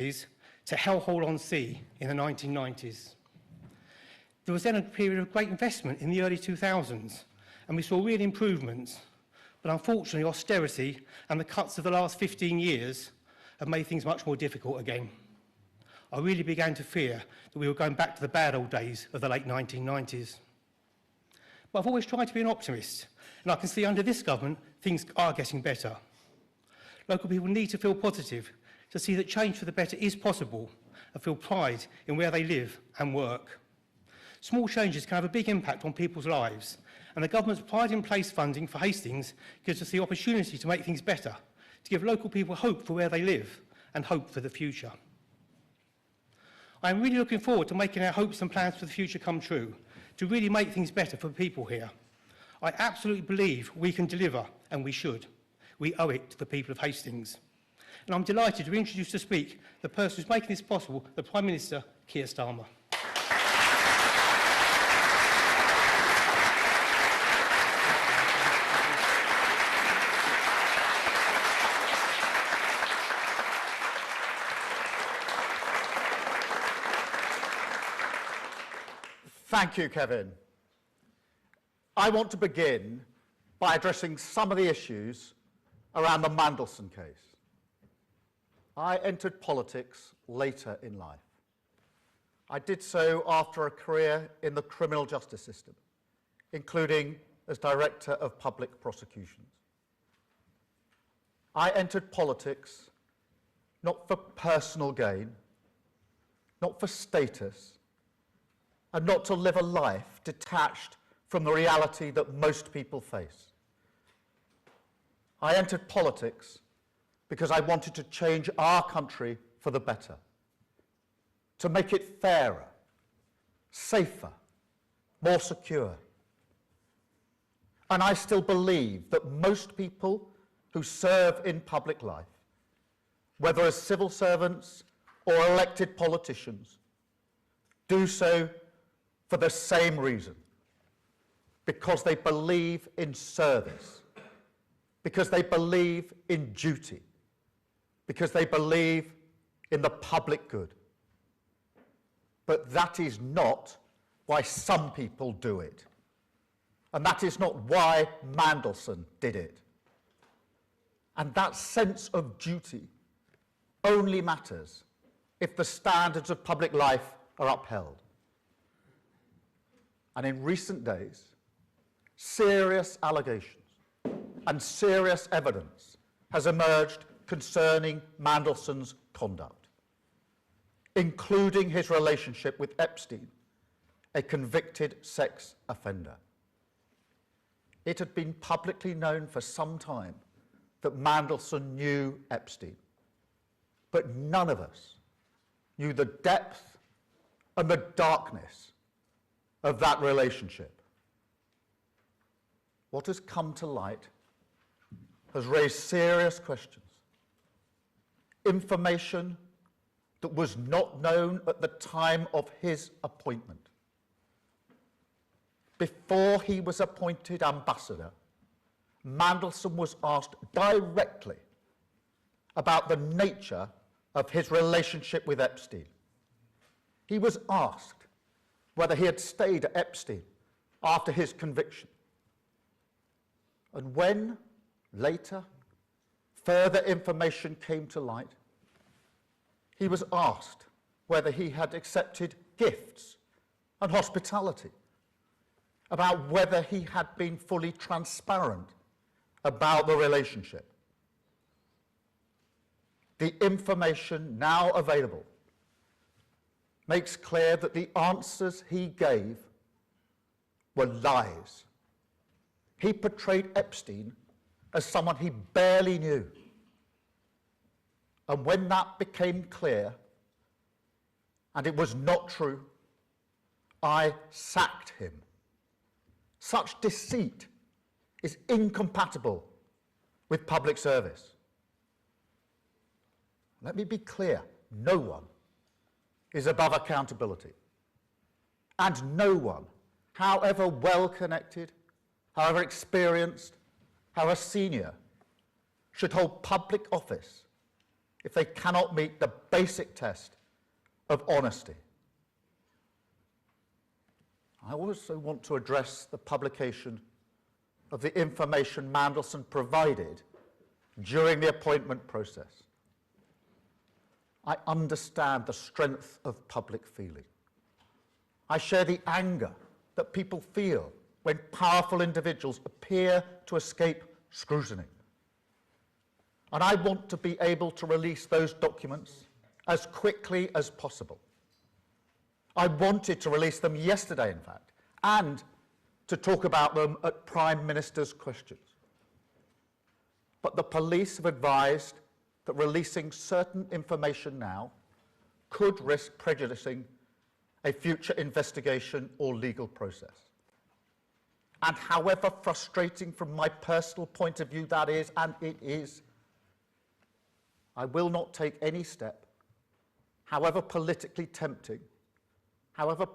to hellhole on sea in the 1990s. There was then a period of great investment in the early 2000s, and we saw real improvements. But unfortunately, austerity and the cuts of the last 15 years have made things much more difficult again. I really began to fear that we were going back to the bad old days of the late 1990s. But I've always tried to be an optimist, and I can see under this government things are getting better. Local people need to feel positive, to see that change for the better is possible, and feel pride in where they live and work. Small changes can have a big impact on people's lives, and the government's Pride in Place funding for Hastings gives us the opportunity to make things better, to give local people hope for where they live and hope for the future. I am really looking forward to making our hopes and plans for the future come true, to really make things better for people here. I absolutely believe we can deliver, and we should. We owe it to the people of Hastings. And I'm delighted to introduce to speak the person who's making this possible, the Prime Minister, Keir Starmer. Thank you, Kevin. I want to begin by addressing some of the issues around the Mandelson case. I entered politics later in life. I did so after a career in the criminal justice system, including as Director of Public Prosecutions. I entered politics not for personal gain, not for status, and not to live a life detached from the reality that most people face. I entered politics because I wanted to change our country for the better, to make it fairer, safer, more secure. And I still believe that most people who serve in public life, whether as civil servants or elected politicians, do so for the same reason, because they believe in service, because they believe in duty, because they believe in the public good. But that is not why some people do it. And that is not why Mandelson did it. And that sense of duty only matters if the standards of public life are upheld. And in recent days, serious allegations and serious evidence has emerged concerning Mandelson's conduct, including his relationship with Epstein, a convicted sex offender. It had been publicly known for some time that Mandelson knew Epstein, but none of us knew the depth and the darkness of that relationship. What has come to light has raised serious questions. Information that was not known at the time of his appointment. Before he was appointed ambassador, Mandelson was asked directly about the nature of his relationship with Epstein. He was asked whether he had stayed at Epstein after his conviction. And when, later, further information came to light, he was asked whether he had accepted gifts and hospitality, about whether he had been fully transparent about the relationship. The information now available makes clear that the answers he gave were lies. He portrayed Epstein as someone he barely knew. And when that became clear, and it was not true, I sacked him. Such deceit is incompatible with public service. Let me be clear, no one is above accountability. And no one, however well connected, however experienced, however senior, should hold public office if they cannot meet the basic test of honesty. I also want to address the publication of the information Mandelson provided during the appointment process. I understand the strength of public feeling. I share the anger that people feel when powerful individuals appear to escape scrutiny. And I want to be able to release those documents as quickly as possible. I wanted to release them yesterday, in fact, and to talk about them at Prime Minister's questions. But the police have advised that releasing certain information now could risk prejudicing a future investigation or legal process. And however frustrating from my personal point of view that is, and it is, I will not take any step, however politically tempting, however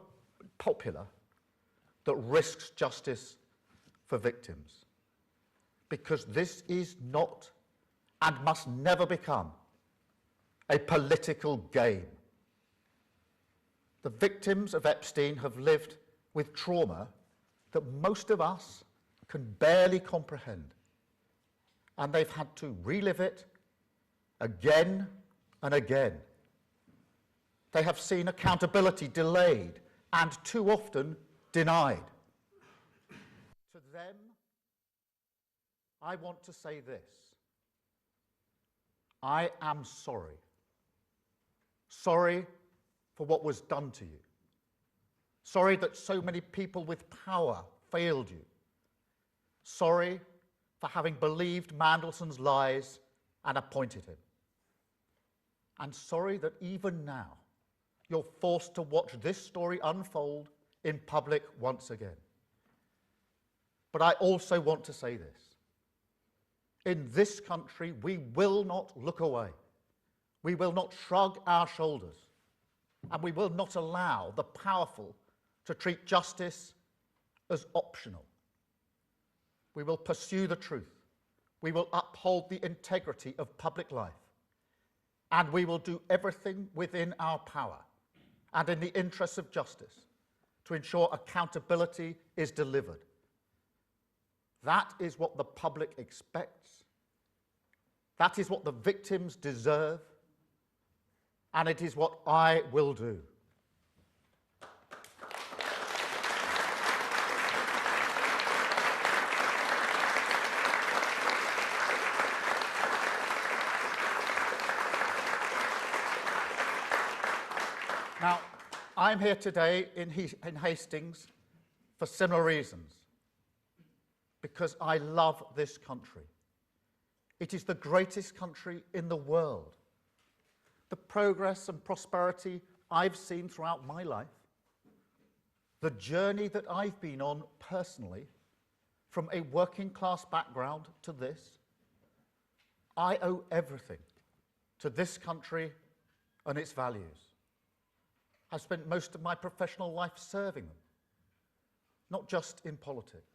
popular, that risks justice for victims. Because this is not and must never become a political game. The victims of Epstein have lived with trauma that most of us can barely comprehend. And they've had to relive it again and again. They have seen accountability delayed and too often denied. To them, I want to say this: I am sorry. Sorry for what was done to you. Sorry that so many people with power failed you. Sorry for having believed Mandelson's lies and appointed him. And sorry that even now you're forced to watch this story unfold in public once again. But I also want to say this: in this country, we will not look away. We will not shrug our shoulders. And we will not allow the powerful to treat justice as optional. We will pursue the truth. We will uphold the integrity of public life. And we will do everything within our power and in the interests of justice to ensure accountability is delivered. That is what the public expects. That is what the victims deserve. And it is what I will do. Now, I'm here today in Hastings for similar reasons. Because I love this country. It is the greatest country in the world. The progress and prosperity I've seen throughout my life, the journey that I've been on personally, from a working class background to this, I owe everything to this country and its values. I've spent most of my professional life serving them, not just in politics.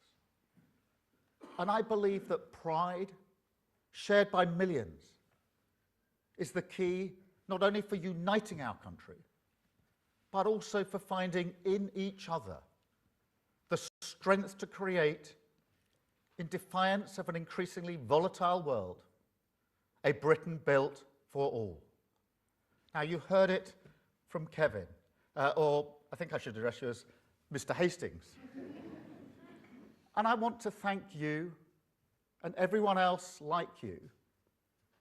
And I believe that pride, shared by millions, is the key not only for uniting our country, but also for finding in each other the strength to create, in defiance of an increasingly volatile world, a Britain built for all. Now, you heard it from Kevin, or I think I should address you as Mr. Hastings. And I want to thank you and everyone else like you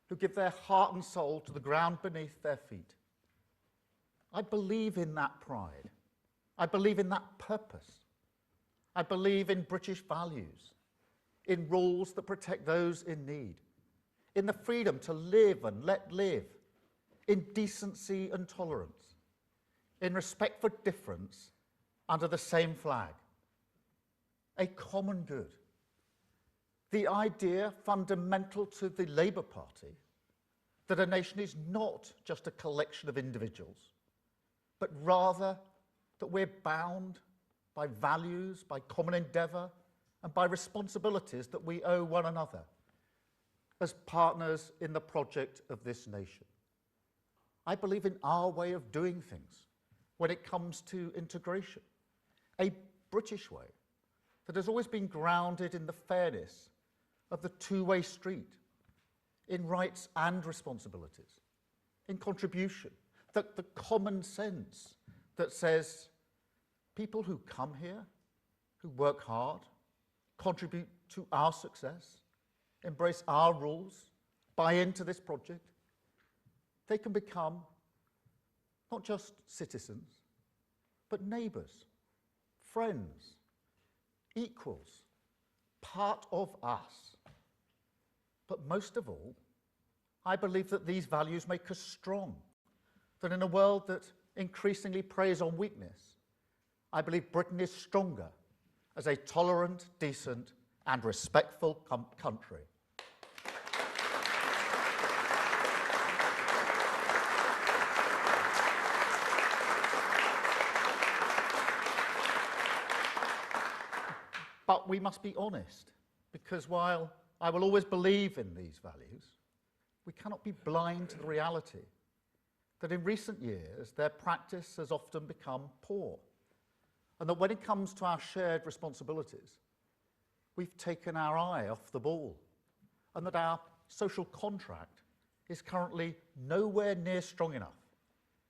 who give their heart and soul to the ground beneath their feet. I believe in that pride. I believe in that purpose. I believe in British values, in rules that protect those in need, in the freedom to live and let live, in decency and tolerance, in respect for difference under the same flag. A common good. The idea fundamental to the Labour Party that a nation is not just a collection of individuals, but rather that we're bound by values, by common endeavour, and by responsibilities that we owe one another as partners in the project of this nation. I believe in our way of doing things when it comes to integration. A British way that has always been grounded in the fairness of the two-way street, in rights and responsibilities, in contribution, the common sense that says people who come here, who work hard, contribute to our success, embrace our rules, buy into this project, they can become not just citizens, but neighbours, friends, equals, part of us. But most of all, I believe that these values make us strong, that in a world that increasingly preys on weakness, I believe Britain is stronger as a tolerant, decent and respectful country. But we must be honest, because while I will always believe in these values, we cannot be blind to the reality that in recent years their practice has often become poor, and that when it comes to our shared responsibilities, we've taken our eye off the ball, and that our social contract is currently nowhere near strong enough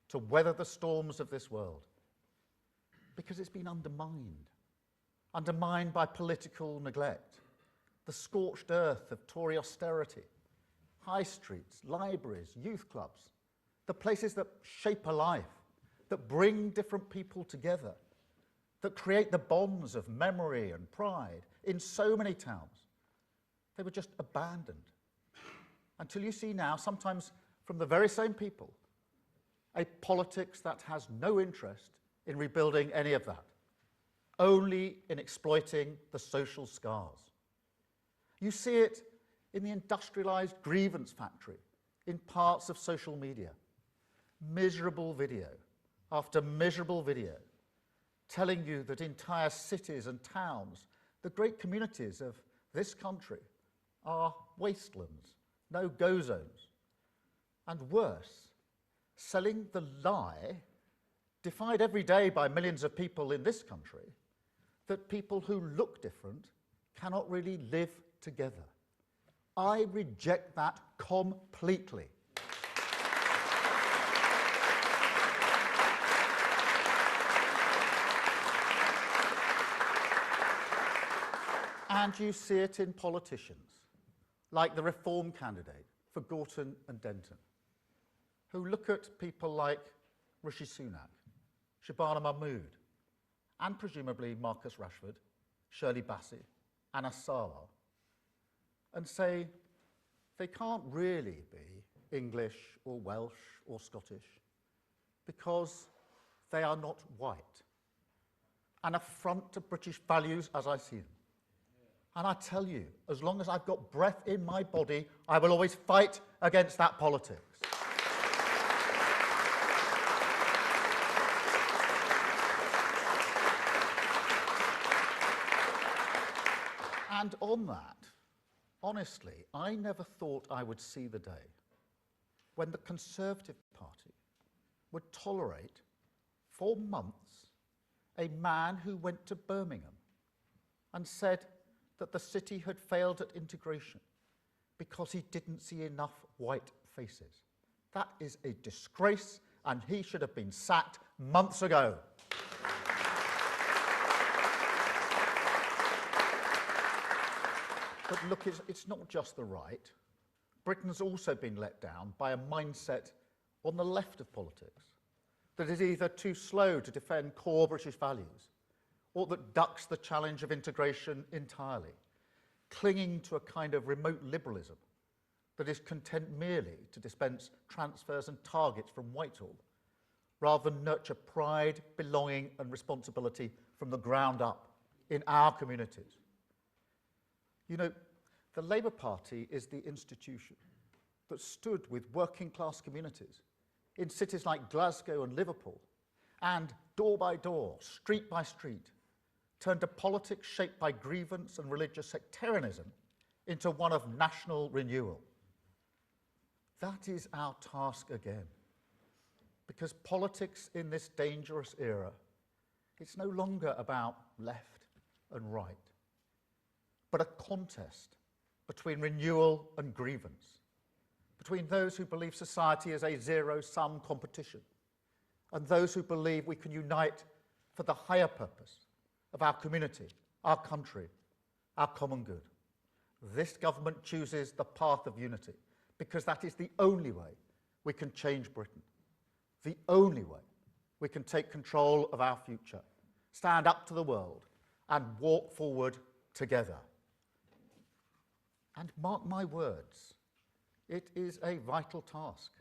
to weather the storms of this world, because it's been undermined by political neglect, the scorched earth of Tory austerity, high streets, libraries, youth clubs, the places that shape a life, that bring different people together, that create the bonds of memory and pride in so many towns. They were just abandoned. Until you see now, sometimes from the very same people, a politics that has no interest in rebuilding any of that, only in exploiting the social scars. You see it in the industrialised grievance factory, in parts of social media. Miserable video after miserable video, telling you that entire cities and towns, the great communities of this country, are wastelands, no-go zones. And worse, selling the lie, defied every day by millions of people in this country, that people who look different cannot really live together. I reject that completely. And you see it in politicians, like the Reform candidate for Gorton and Denton, who look at people like Rishi Sunak, Shabana Mahmood, and presumably Marcus Rashford, Shirley Bassey, Anna Sala, and say they can't really be English or Welsh or Scottish because they are not white. An affront to British values as I see them. And I tell you, as long as I've got breath in my body, I will always fight against that politics. And on that, honestly, I never thought I would see the day when the Conservative Party would tolerate, for months, a man who went to Birmingham and said that the city had failed at integration because he didn't see enough white faces. That is a disgrace, and he should have been sacked months ago. But look, it's not just the right. Britain's also been let down by a mindset on the left of politics that is either too slow to defend core British values or that ducks the challenge of integration entirely, clinging to a kind of remote liberalism that is content merely to dispense transfers and targets from Whitehall, rather than nurture pride, belonging and responsibility from the ground up in our communities. You know, the Labour Party is the institution that stood with working class communities in cities like Glasgow and Liverpool, and door by door, street by street, turned a politics shaped by grievance and religious sectarianism into one of national renewal. That is our task again. Because politics in this dangerous era, it's no longer about left and right, but a contest between renewal and grievance, between those who believe society is a zero-sum competition and those who believe we can unite for the higher purpose of our community, our country, our common good. This government chooses the path of unity because that is the only way we can change Britain, the only way we can take control of our future, stand up to the world and walk forward together. And mark my words, it is a vital task.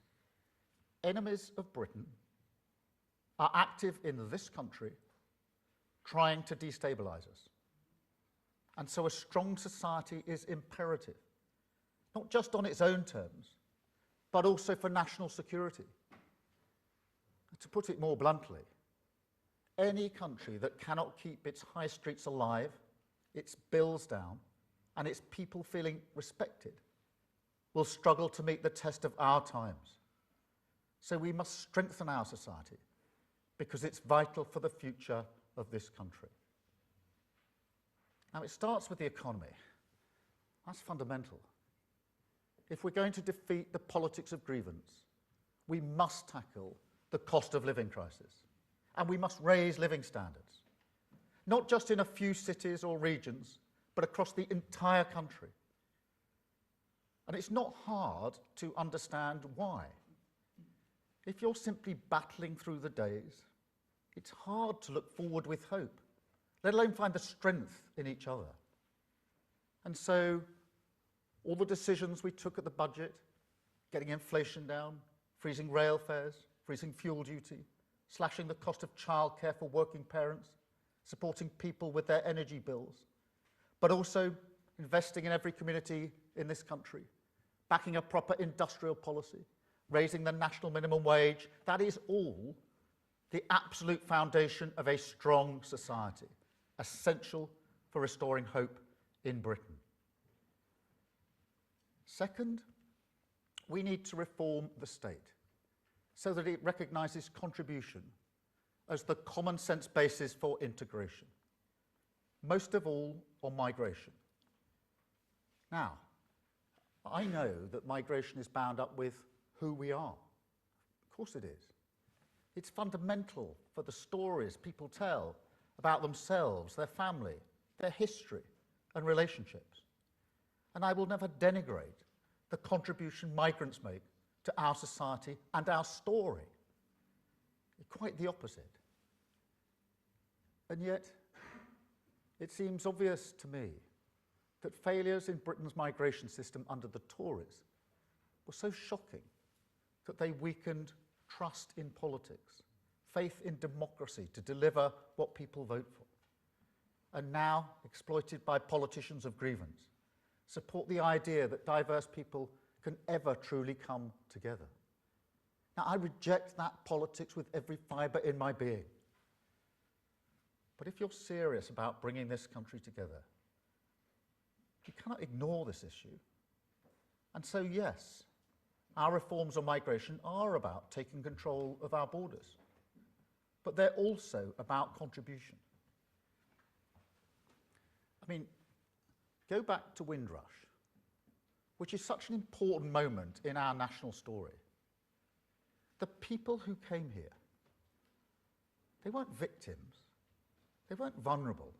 Enemies of Britain are active in this country trying to destabilise us. And so a strong society is imperative, not just on its own terms, but also for national security. To put it more bluntly, any country that cannot keep its high streets alive, its bills down, and its people feeling respected will struggle to meet the test of our times. So we must strengthen our society because it's vital for the future of this country. Now, it starts with the economy. That's fundamental. If we're going to defeat the politics of grievance, we must tackle the cost of living crisis, and we must raise living standards, not just in a few cities or regions, but across the entire country. And it's not hard to understand why. If you're simply battling through the days, it's hard to look forward with hope, let alone find the strength in each other. And so, all the decisions we took at the budget, getting inflation down, freezing rail fares, freezing fuel duty, slashing the cost of childcare for working parents, supporting people with their energy bills, but also investing in every community in this country, backing a proper industrial policy, raising the national minimum wage, that is all the absolute foundation of a strong society, essential for restoring hope in Britain. Second, we need to reform the state so that it recognises contribution as the common sense basis for integration, most of all on migration. Now, I know that migration is bound up with who we are. Of course it is. It's fundamental for the stories people tell about themselves, their family, their history and relationships. And I will never denigrate the contribution migrants make to our society and our story. Quite the opposite. And yet, it seems obvious to me that failures in Britain's migration system under the Tories were so shocking that they weakened trust in politics, faith in democracy to deliver what people vote for, and now, exploited by politicians of grievance, support the idea that diverse people can ever truly come together. Now, I reject that politics with every fibre in my being. But if you're serious about bringing this country together, you cannot ignore this issue. And so, yes, our reforms on migration are about taking control of our borders, but they're also about contribution. I mean, go back to Windrush, which is such an important moment in our national story. The people who came here, they weren't victims, they weren't vulnerable.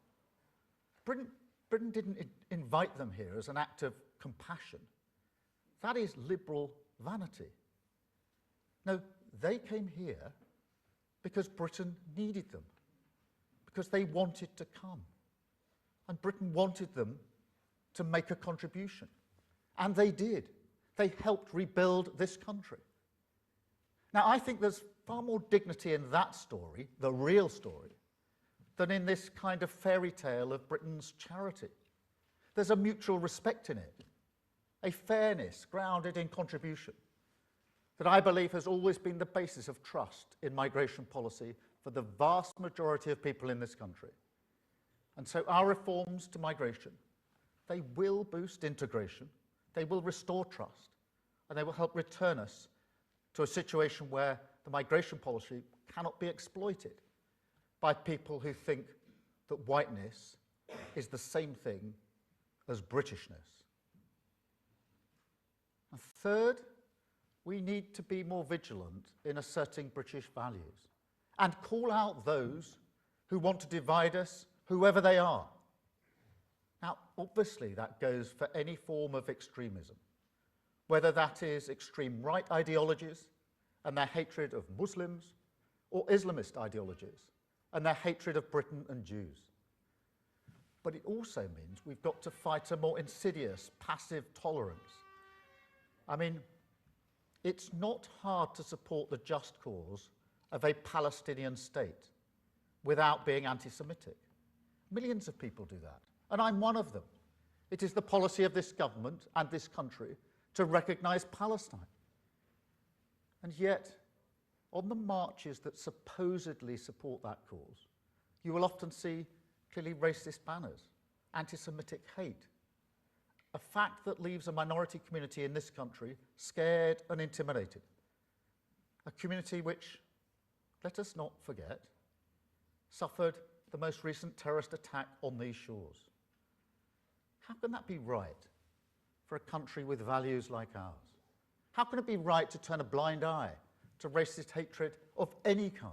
Britain didn't invite them here as an act of compassion. That is liberal vanity. No, they came here because Britain needed them, because they wanted to come. And Britain wanted them to make a contribution. And they did. They helped rebuild this country. Now, I think there's far more dignity in that story, the real story, than in this kind of fairy tale of Britain's charity. There's a mutual respect in it, a fairness grounded in contribution that I believe has always been the basis of trust in migration policy for the vast majority of people in this country. And so our reforms to migration, they will boost integration, they will restore trust, and they will help return us to a situation where the migration policy cannot be exploited by people who think that whiteness is the same thing as Britishness. And third, we need to be more vigilant in asserting British values and call out those who want to divide us, whoever they are. Now, obviously, that goes for any form of extremism, whether that is extreme right ideologies and their hatred of Muslims, or Islamist ideologies and their hatred of Britain and Jews. But it also means we've got to fight a more insidious, passive tolerance. I mean, it's not hard to support the just cause of a Palestinian state without being anti-Semitic. Millions of people do that, and I'm one of them. It is the policy of this government and this country to recognise Palestine. And yet, on the marches that supposedly support that cause, you will often see clearly racist banners, anti-Semitic hate, a fact that leaves a minority community in this country scared and intimidated. A community which, let us not forget, suffered the most recent terrorist attack on these shores. How can that be right for a country with values like ours? How can it be right to turn a blind eye to racist hatred of any kind,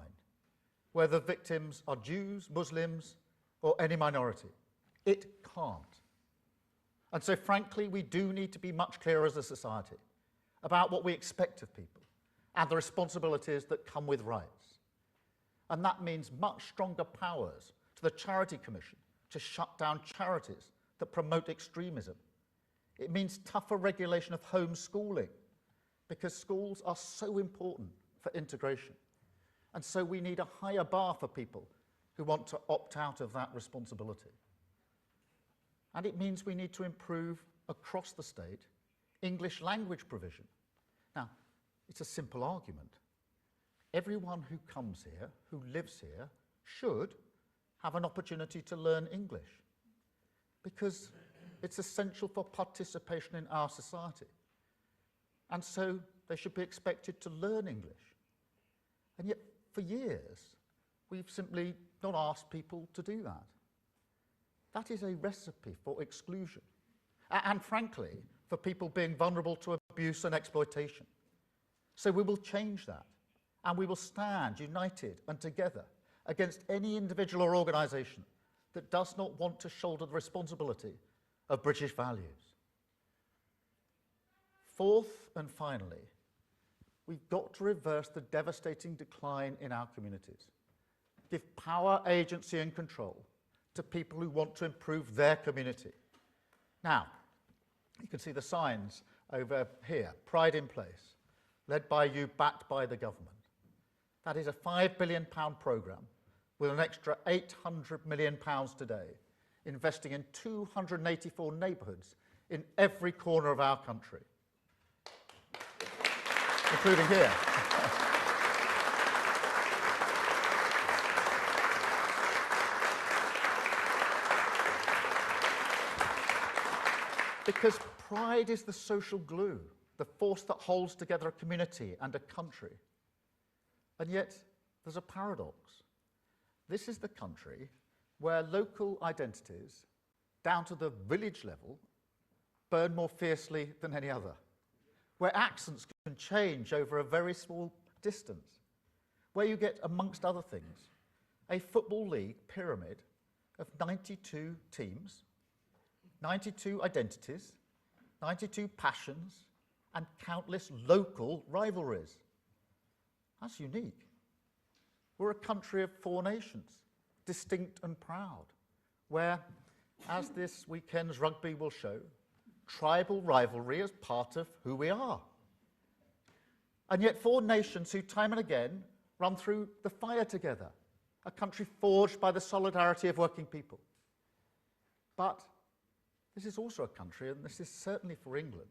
whether victims are Jews, Muslims, or any minority? It can't. And so, frankly, we do need to be much clearer as a society about what we expect of people and the responsibilities that come with rights. And that means much stronger powers to the Charity Commission to shut down charities that promote extremism. It means tougher regulation of homeschooling, because schools are so important for integration. And so we need a higher bar for people who want to opt out of that responsibility. And it means we need to improve across the state English language provision. Now, it's a simple argument. Everyone who comes here, who lives here, should have an opportunity to learn English, because it's essential for participation in our society. And so they should be expected to learn English. And yet, for years, we've simply not asked people to do that. That is a recipe for exclusion. And frankly, for people being vulnerable to abuse and exploitation. So we will change that. And we will stand united and together against any individual or organisation that does not want to shoulder the responsibility of British values. Fourth and finally, we've got to reverse the devastating decline in our communities. Give power, agency and control to people who want to improve their community. Now, you can see the signs over here, Pride in Place, led by you, backed by the government. That is a £5 billion programme with an extra £800 million today, investing in 284 neighbourhoods in every corner of our country, including here. Because pride is the social glue, the force that holds together a community and a country. And yet, there's a paradox. This is the country where local identities, down to the village level, burn more fiercely than any other, where accents can change over a very small distance, where you get, amongst other things, a football league pyramid of 92 teams, 92 identities, 92 passions, and countless local rivalries. That's unique. We're a country of 4 nations, distinct and proud, where, as this weekend's rugby will show, tribal rivalry is part of who we are. And yet 4 nations who time and again run through the fire together, a country forged by the solidarity of working people. But this is also a country, and this is certainly for England,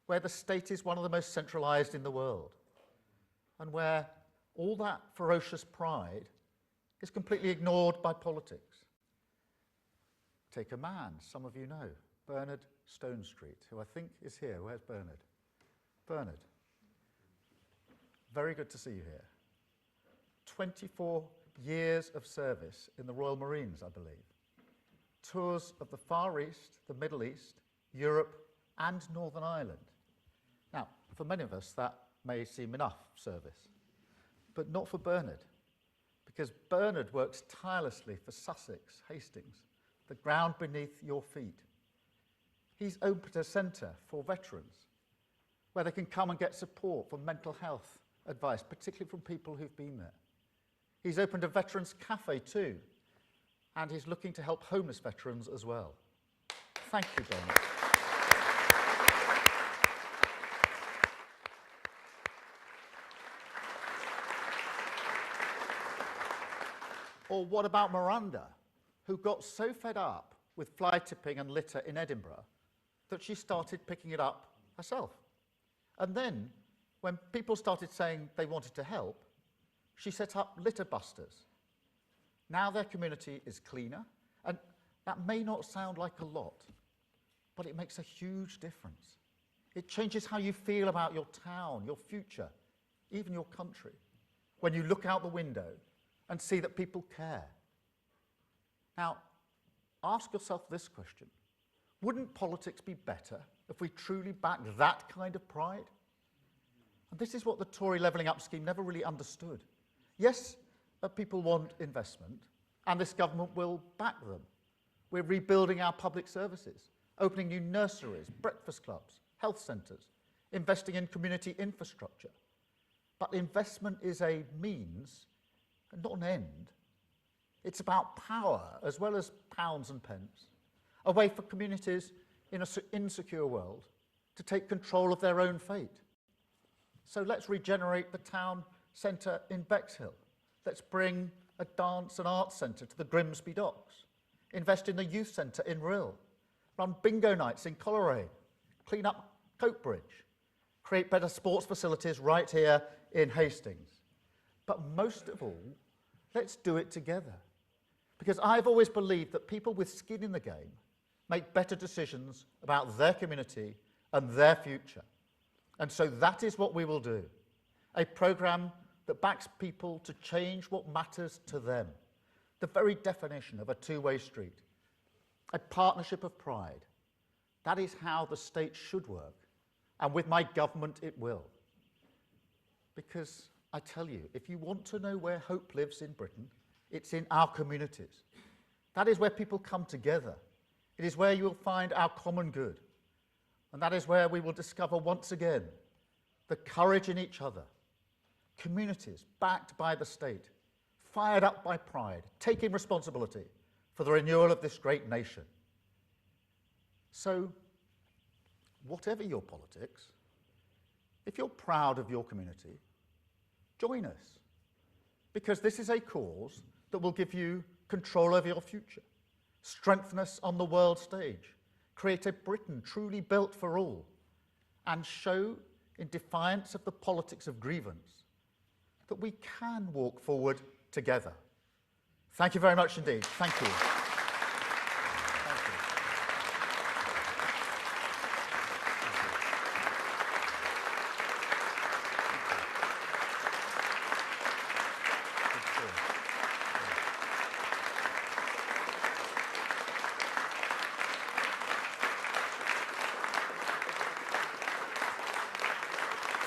where the state is one of the most centralised in the world, and where all that ferocious pride is completely ignored by politics. Take a man some of you know, Bernard Stonestreet, who I think is here. Where's Bernard? Bernard, very good to see you here. 24 years of service in the Royal Marines, I believe. Tours of the Far East, the Middle East, Europe, and Northern Ireland. Now, for many of us, that may seem enough service, but not for Bernard, because Bernard works tirelessly for Sussex, Hastings, the ground beneath your feet. He's opened a centre for veterans where they can come and get support for mental health advice, particularly from people who've been there. He's opened a veterans cafe too, and he's looking to help homeless veterans as well. Thank you, Bernard. Or what about Miranda, who got so fed up with fly tipping and litter in Edinburgh that she started picking it up herself? And then, when people started saying they wanted to help, she set up litter busters. Now their community is cleaner, and that may not sound like a lot, but it makes a huge difference. It changes how you feel about your town, your future, even your country, when you look out the window and see that people care. Now, ask yourself this question. Wouldn't politics be better if we truly backed that kind of pride? And this is what the Tory Levelling Up scheme never really understood. Yes, people want investment, and this government will back them. We're rebuilding our public services, opening new nurseries, breakfast clubs, health centres, investing in community infrastructure. But investment is a means and not an end. It's about power as well as pounds and pence, a way for communities in an insecure world to take control of their own fate. So let's regenerate the town centre in Bexhill. Let's bring a dance and arts centre to the Grimsby Docks. Invest in the youth centre in Rhyl. Run bingo nights in Coleraine. Clean up Coke Bridge. Create better sports facilities right here in Hastings. But most of all, let's do it together. Because I've always believed that people with skin in the game make better decisions about their community and their future. And so that is what we will do. A programme that backs people to change what matters to them. The very definition of a two-way street. A partnership of pride. That is how the state should work. And with my government, it will. Because I tell you, if you want to know where hope lives in Britain, it's in our communities. That is where people come together. It is where you will find our common good. And that is where we will discover once again the courage in each other. Communities backed by the state, fired up by pride, taking responsibility for the renewal of this great nation. So, whatever your politics, if you're proud of your community, join us, because this is a cause that will give you control over your future, strengthen us on the world stage, create a Britain truly built for all, and show, in defiance of the politics of grievance, that we can walk forward together. Thank you very much indeed. Thank you.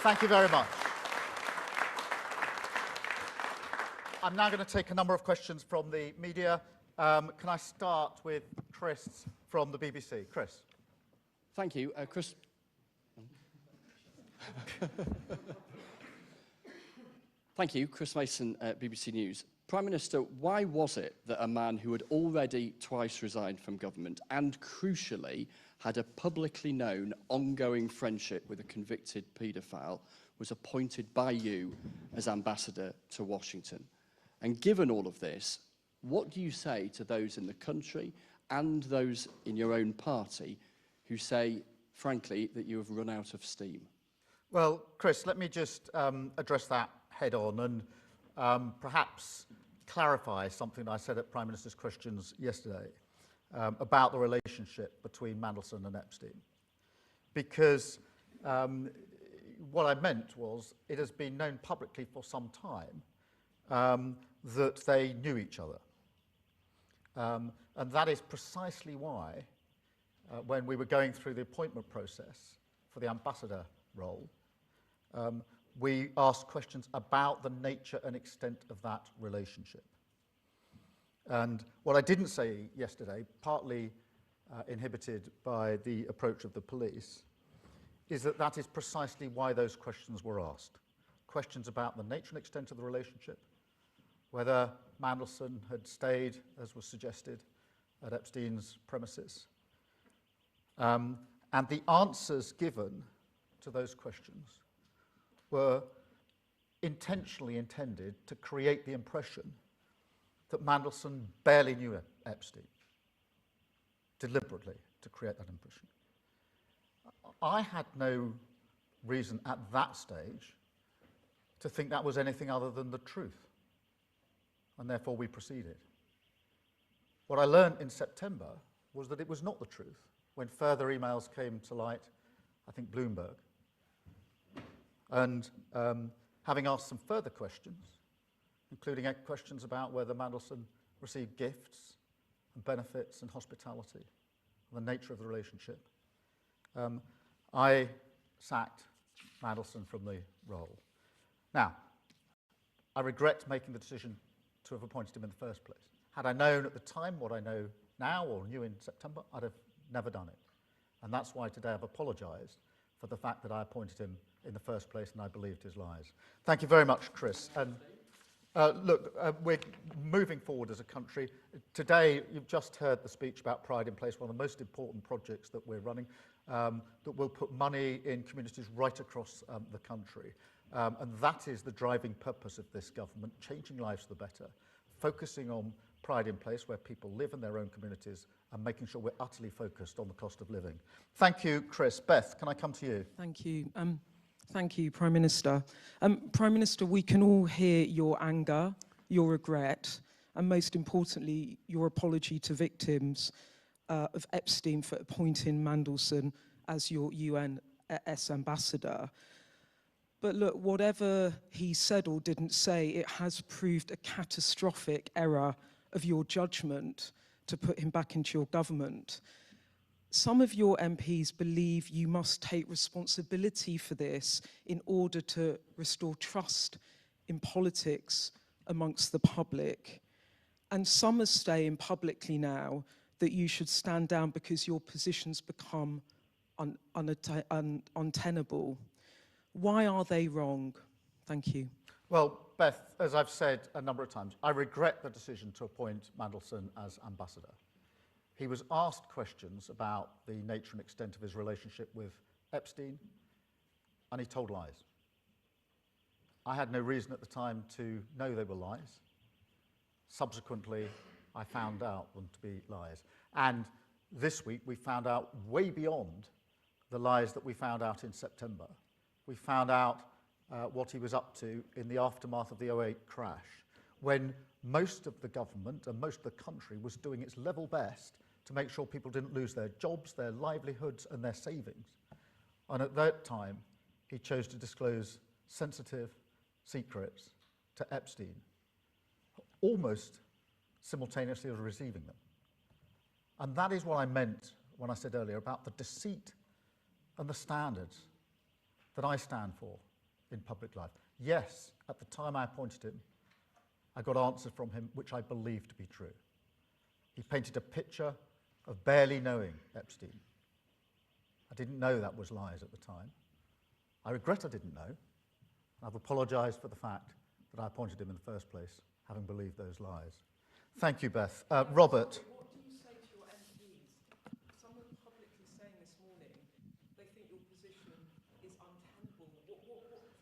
Thank you very much. I'm now going to take a number of questions from the media. Can I start with Chris from the BBC? Chris. Thank you. Chris. Thank you. Chris Mason, BBC News. Prime Minister, why was it that a man who had already twice resigned from government and, crucially, had a publicly known, ongoing friendship with a convicted paedophile was appointed by you as ambassador to Washington? And given all of this, what do you say to those in the country and those in your own party who say, frankly, that you have run out of steam? Well, Chris, let me just address that head on and perhaps clarify something I said at Prime Minister's Questions yesterday about the relationship between Mandelson and Epstein. Because what I meant was it has been known publicly for some time that they knew each other. And that is precisely why, when we were going through the appointment process for the ambassador role, we asked questions about the nature and extent of that relationship. And what I didn't say yesterday, partly inhibited by the approach of the police, is that that is precisely why those questions were asked. Questions about the nature and extent of the relationship, whether Mandelson had stayed, as was suggested, at Epstein's premises. And the answers given to those questions were intentionally intended to create the impression that Mandelson barely knew Epstein, deliberately to create that impression. I had no reason at that stage to think that was anything other than the truth, and therefore we proceeded. What I learned in September was that it was not the truth, when further emails came to light, I think Bloomberg. And having asked some further questions, including questions about whether Mandelson received gifts and benefits and hospitality, and the nature of the relationship, I sacked Mandelson from the role. Now, I regret making the decision to have appointed him in the first place. Had I known at the time what I know now, or knew in September, I'd have never done it. And that's why today I've apologised for the fact that I appointed him in the first place and I believed his lies. Thank you very much, Chris. And look, we're moving forward as a country. Today, you've just heard the speech about Pride in Place, one of the most important projects that we're running, that will put money in communities right across the country. And that is the driving purpose of this government, changing lives for the better, focusing on Pride in Place, where people live in their own communities, and making sure we're utterly focused on the cost of living. Thank you, Chris. Beth, can I come to you? Thank you. Thank you, Prime Minister. Prime Minister, we can all hear your anger, your regret, and most importantly, your apology to victims of Epstein for appointing Mandelson as your US ambassador. But look, whatever he said or didn't say, it has proved a catastrophic error of your judgment to put him back into your government. Some of your MPs believe you must take responsibility for this in order to restore trust in politics amongst the public. And some are saying publicly now that you should stand down because your positions become untenable. Why are they wrong? Thank you. Well, Beth, as I've said a number of times, I regret the decision to appoint Mandelson as ambassador. He was asked questions about the nature and extent of his relationship with Epstein, and he told lies. I had no reason at the time to know they were lies. Subsequently, I found out them to be lies. And this week, we found out way beyond the lies that we found out in September. We found out what he was up to in the aftermath of the 2008 crash, when most of the government and most of the country was doing its level best to make sure people didn't lose their jobs, their livelihoods, and their savings. And at that time, he chose to disclose sensitive secrets to Epstein, almost simultaneously as receiving them. And that is what I meant when I said earlier about the deceit and the standards that I stand for in public life. Yes, at the time I appointed him, I got answers from him which I believed to be true. He painted a picture of barely knowing Epstein. I didn't know that was lies at the time. I regret I didn't know. I've apologised for the fact that I appointed him in the first place, having believed those lies. Thank you, Beth. Robert. What do you say to your MPs? Some are publicly saying this morning they think your position is untenable.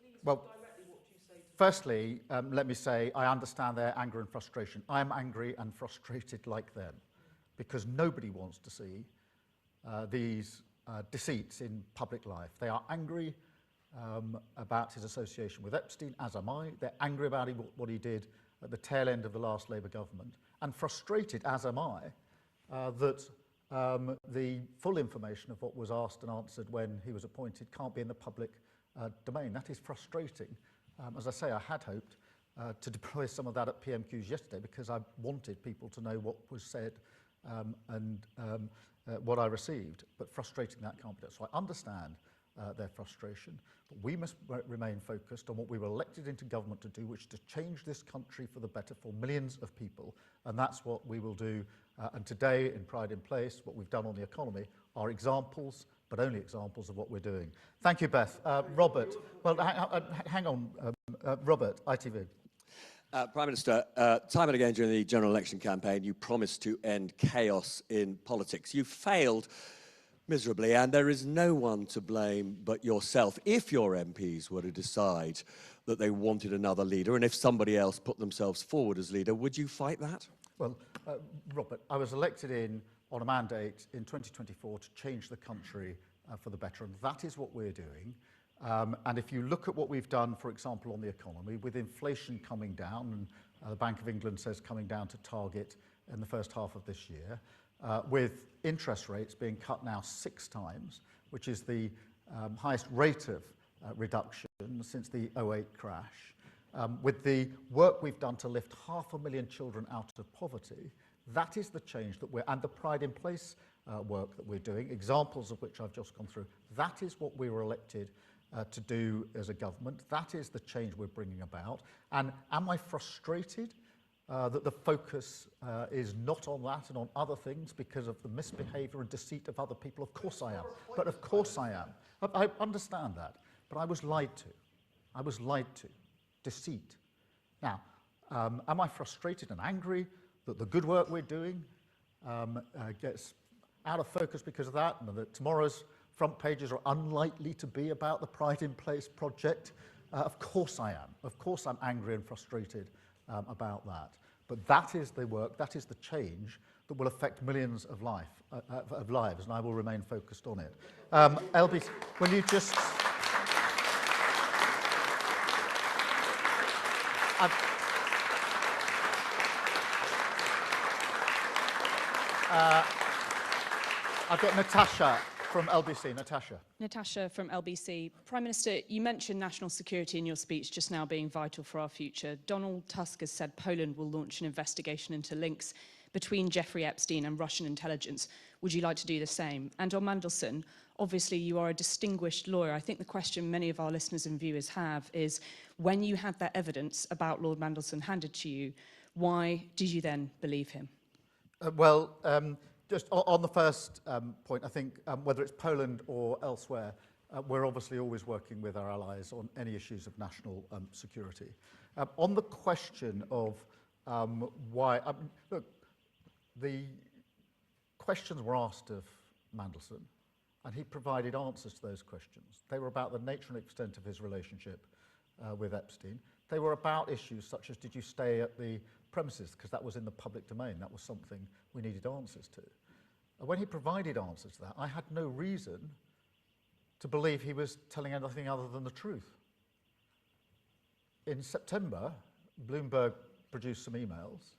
Please, directly, what do you say to them? Firstly, let me say I understand their anger and frustration. I am angry and frustrated like them, because nobody wants to see these deceits in public life. They are angry about his association with Epstein, as am I. They're angry about what he did at the tail end of the last Labour government, and frustrated, as am I, that the full information of what was asked and answered when he was appointed can't be in the public domain. That is frustrating. As I say, I had hoped to deploy some of that at PMQs yesterday because I wanted people to know what was said and what I received, but frustrating that can't be done. So I understand their frustration, but we must remain focused on what we were elected into government to do, which is to change this country for the better for millions of people, and that's what we will do. And today, in Pride in Place, what we've done on the economy are examples, but only examples of what we're doing. Thank you, Beth. Robert, well, hang on, Robert, ITV. Prime Minister, time and again during the general election campaign, you promised to end chaos in politics. You failed miserably, and there is no one to blame but yourself. If your MPs were to decide that they wanted another leader, and if somebody else put themselves forward as leader, would you fight that? Well, Robert, I was elected on a mandate in 2024 to change the country for the better, and that is what we're doing. And if you look at what we've done, for example, on the economy, with inflation coming down, and the Bank of England says coming down to target in the first half of this year, with interest rates being cut now 6 times, which is the highest rate of reduction since the 2008 crash, with the work we've done to lift 500,000 children out of poverty, that is the change that and the Pride in Place work that we're doing, examples of which I've just gone through, that is what we were elected to do as a government. That is the change we're bringing about. And am I frustrated that the focus is not on that and on other things because of the misbehaviour and deceit of other people? Of course I am. But of course I am. I understand that. But I was lied to. I was lied to. Deceit. Now, am I frustrated and angry that the good work we're doing gets out of focus because of that, and that tomorrow's front pages are unlikely to be about the Pride in Place project? Of course I am. Of course I'm angry and frustrated about that. But that is the work, that is the change that will affect millions of lives, and I will remain focused on it. LB, will you just... I've got Natasha from LBC. Natasha from LBC. Prime Minister, you mentioned national security in your speech just now being vital for our future. Donald Tusk has said Poland will launch an investigation into links between Jeffrey Epstein and Russian intelligence. Would you like to do the same? And on Mandelson, obviously you are a distinguished lawyer. I think the question many of our listeners and viewers have is, when you had that evidence about Lord Mandelson handed to you, why did you then believe him? Just on the first point, I think whether it's Poland or elsewhere, we're obviously always working with our allies on any issues of national security. On the question of why, look, the questions were asked of Mandelson, and he provided answers to those questions. They were about the nature and extent of his relationship with Epstein. They were about issues such as, did you stay at the premises? Because that was in the public domain. That was something we needed answers to. When he provided answers to that, I had no reason to believe he was telling anything other than the truth. In September, Bloomberg produced some emails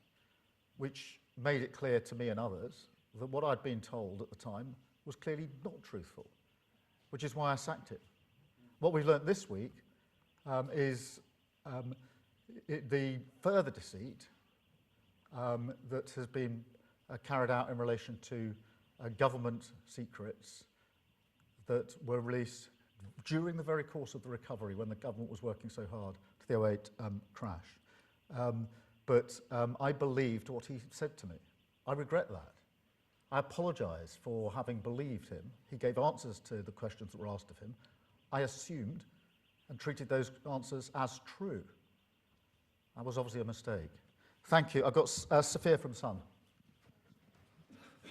which made it clear to me and others that what I'd been told at the time was clearly not truthful, which is why I sacked him. What we've learnt this week is the further deceit that has been carried out in relation to government secrets that were released during the very course of the recovery when the government was working so hard to the 2008 crash. But I believed what he said to me. I regret that. I apologise for having believed him. He gave answers to the questions that were asked of him. I assumed and treated those answers as true. That was obviously a mistake. Thank you. I've got Sophia from Sun.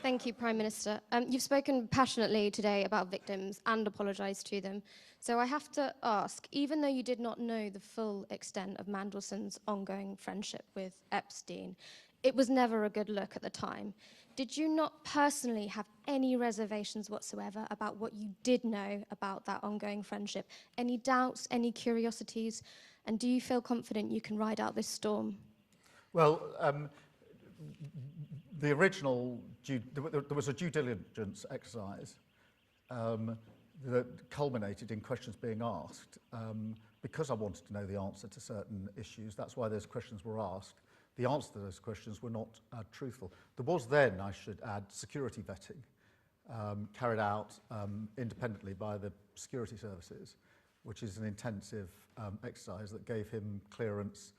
Thank you, Prime Minister. You've spoken passionately today about victims and apologised to them. So I have to ask, even though you did not know the full extent of Mandelson's ongoing friendship with Epstein, it was never a good look at the time. Did you not personally have any reservations whatsoever about what you did know about that ongoing friendship? Any doubts, any curiosities? And do you feel confident you can ride out this storm? Well, the original, there was a due diligence exercise that culminated in questions being asked because I wanted to know the answer to certain issues. That's why those questions were asked. The answer to those questions were not truthful. There was then, I should add, security vetting carried out independently by the security services, which is an intensive exercise that gave him clearance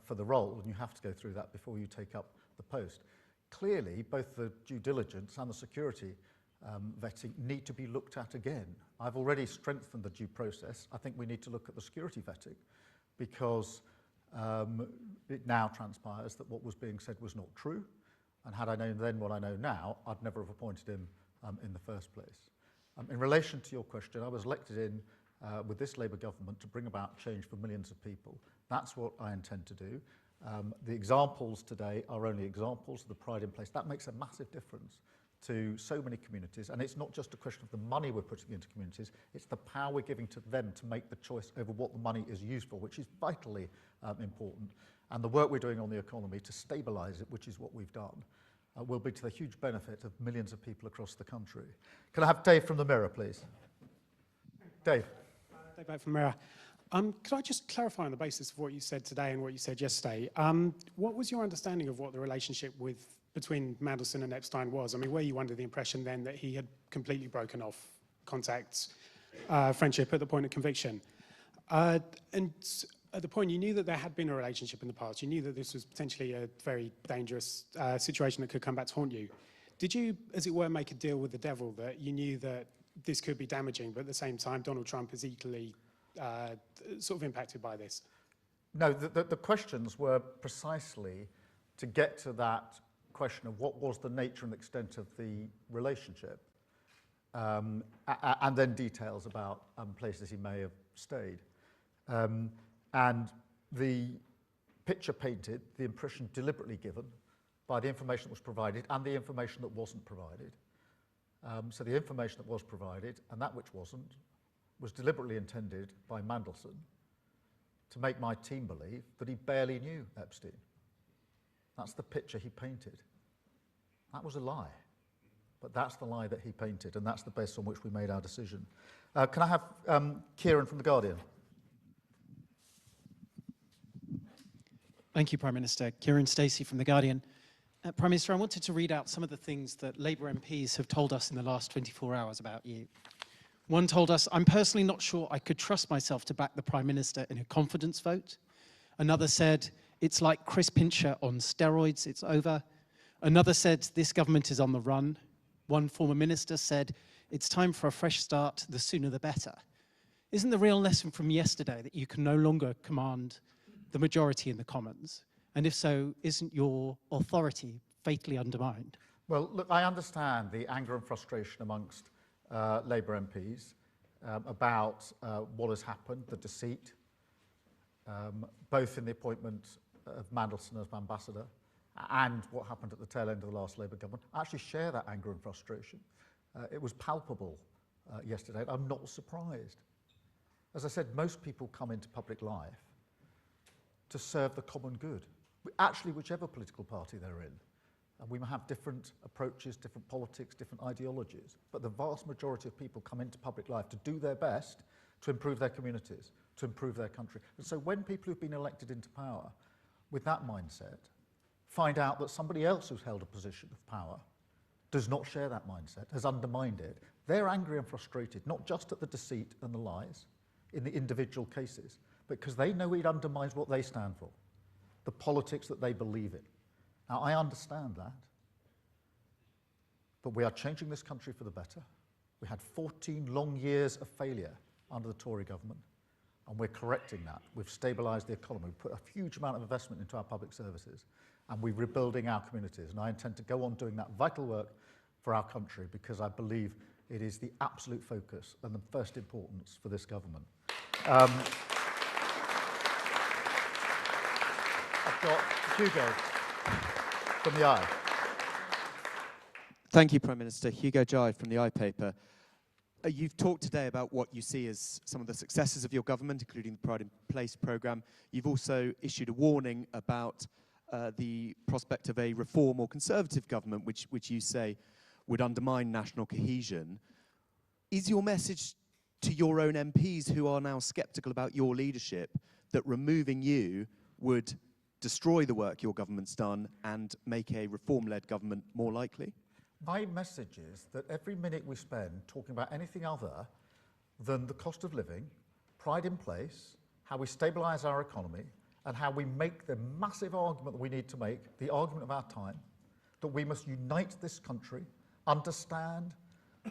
for the role, and you have to go through that before you take up the post. Clearly, both the due diligence and the security vetting need to be looked at again. I've already strengthened the due process. I think we need to look at the security vetting, because it now transpires that what was being said was not true, and had I known then what I know now, I'd never have appointed him in the first place. In relation to your question, I was elected in with this Labour government to bring about change for millions of people. That's what I intend to do. The examples today are only examples of the pride in place. That makes a massive difference to so many communities, and it's not just a question of the money we're putting into communities, it's the power we're giving to them to make the choice over what the money is used for, which is vitally important. And the work we're doing on the economy to stabilise it, which is what we've done, will be to the huge benefit of millions of people across the country. Can I have Dave from the Mirror, please? Dave. Dave back from Mirror. Could I just clarify on the basis of what you said today and what you said yesterday? What was your understanding of what the relationship between Mandelson and Epstein was? I mean, were you under the impression then that he had completely broken off contacts, friendship at the point of conviction? And at the point you knew that there had been a relationship in the past, you knew that this was potentially a very dangerous situation that could come back to haunt you. Did you, as it were, make a deal with the devil that you knew that this could be damaging, but at the same time Donald Trump is equally sort of impacted by this? No, the questions were precisely to get to that question of what was the nature and extent of the relationship, and then details about places he may have stayed. And the picture painted, the impression deliberately given by the information that was provided and the information that wasn't provided. So the information that was provided and that which wasn't was deliberately intended by Mandelson to make my team believe that he barely knew Epstein. That's the picture he painted. That was a lie, but that's the lie that he painted, and that's the basis on which we made our decision. Can I have Kieran from The Guardian? Thank you, Prime Minister. Kieran Stacey from The Guardian. Prime Minister, I wanted to read out some of the things that Labour MPs have told us in the last 24 hours about you. One told us, "I'm personally not sure I could trust myself to back the Prime Minister in a confidence vote." Another said, "It's like Chris Pincher on steroids, it's over." Another said, "This government is on the run." One former minister said, "It's time for a fresh start, the sooner the better." Isn't the real lesson from yesterday that you can no longer command the majority in the Commons? And if so, isn't your authority fatally undermined? Well, look, I understand the anger and frustration amongst Labour MPs about what has happened, the deceit, both in the appointment of Mandelson as ambassador and what happened at the tail end of the last Labour government. I actually share that anger and frustration. It was palpable yesterday. I'm not surprised. As I said, most people come into public life to serve the common good, actually whichever political party they're in. And we may have different approaches, different politics, different ideologies, but the vast majority of people come into public life to do their best to improve their communities, to improve their country. And so when people who've been elected into power with that mindset find out that somebody else who's held a position of power does not share that mindset, has undermined it, they're angry and frustrated, not just at the deceit and the lies in the individual cases, but because they know it undermines what they stand for, the politics that they believe in. Now, I understand that, but we are changing this country for the better. We had 14 long years of failure under the Tory government, and we're correcting that. We've stabilised the economy, we've put a huge amount of investment into our public services, and we're rebuilding our communities. And I intend to go on doing that vital work for our country because I believe it is the absolute focus and the first importance for this government. I've got Hugo from the Eye. Thank you, Prime Minister. Hugo Jive from the Eye paper. You've talked today about what you see as some of the successes of your government, including the Pride in Place programme. You've also issued a warning about the prospect of a reform or conservative government, which you say would undermine national cohesion. Is your message to your own MPs who are now sceptical about your leadership that removing you would destroy the work your government's done and make a reform-led government more likely? My message is that every minute we spend talking about anything other than the cost of living, pride in place, how we stabilise our economy, and how we make the massive argument that we need to make, the argument of our time, that we must unite this country, understand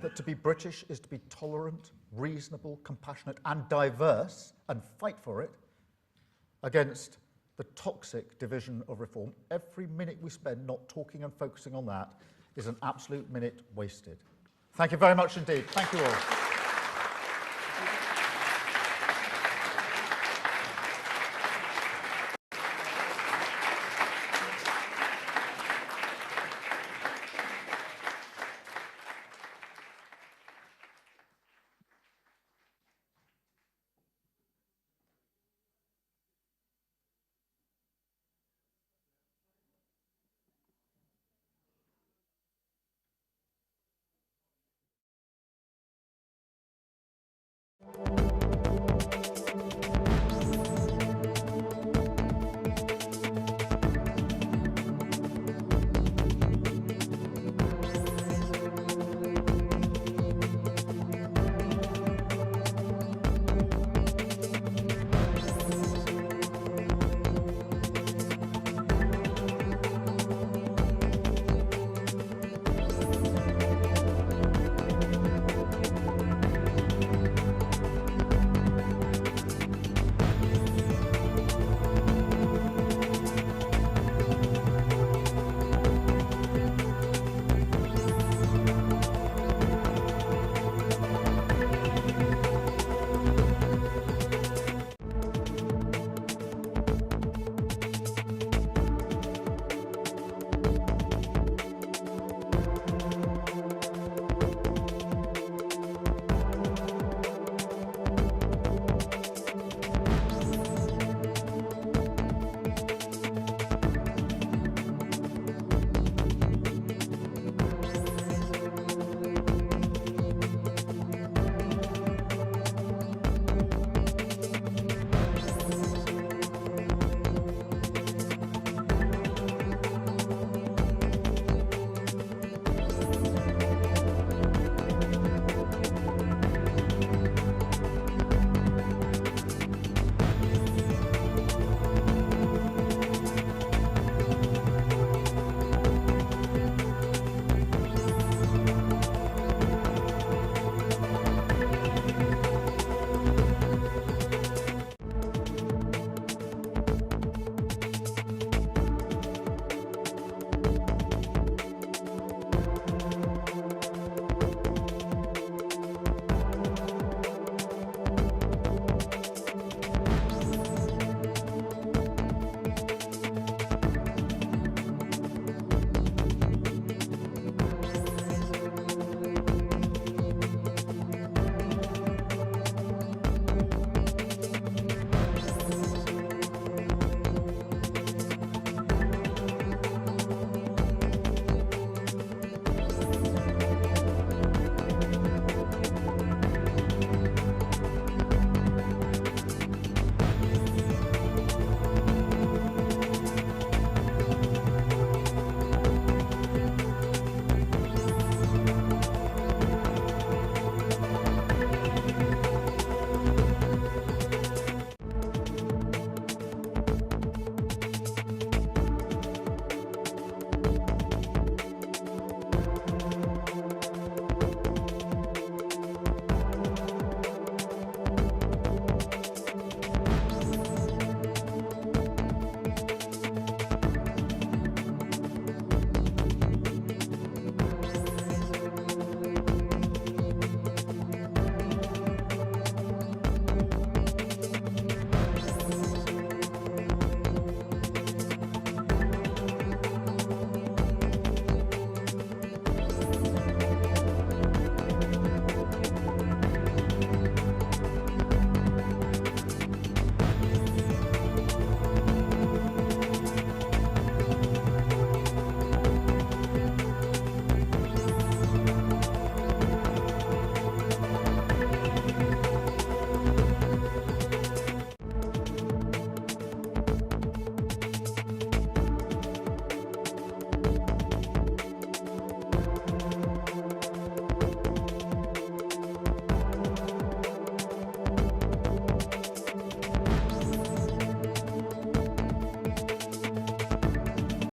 that to be British is to be tolerant, reasonable, compassionate, and diverse, and fight for it against the toxic division of reform. Every minute we spend not talking and focusing on that is an absolute minute wasted. Thank you very much indeed. Thank you all.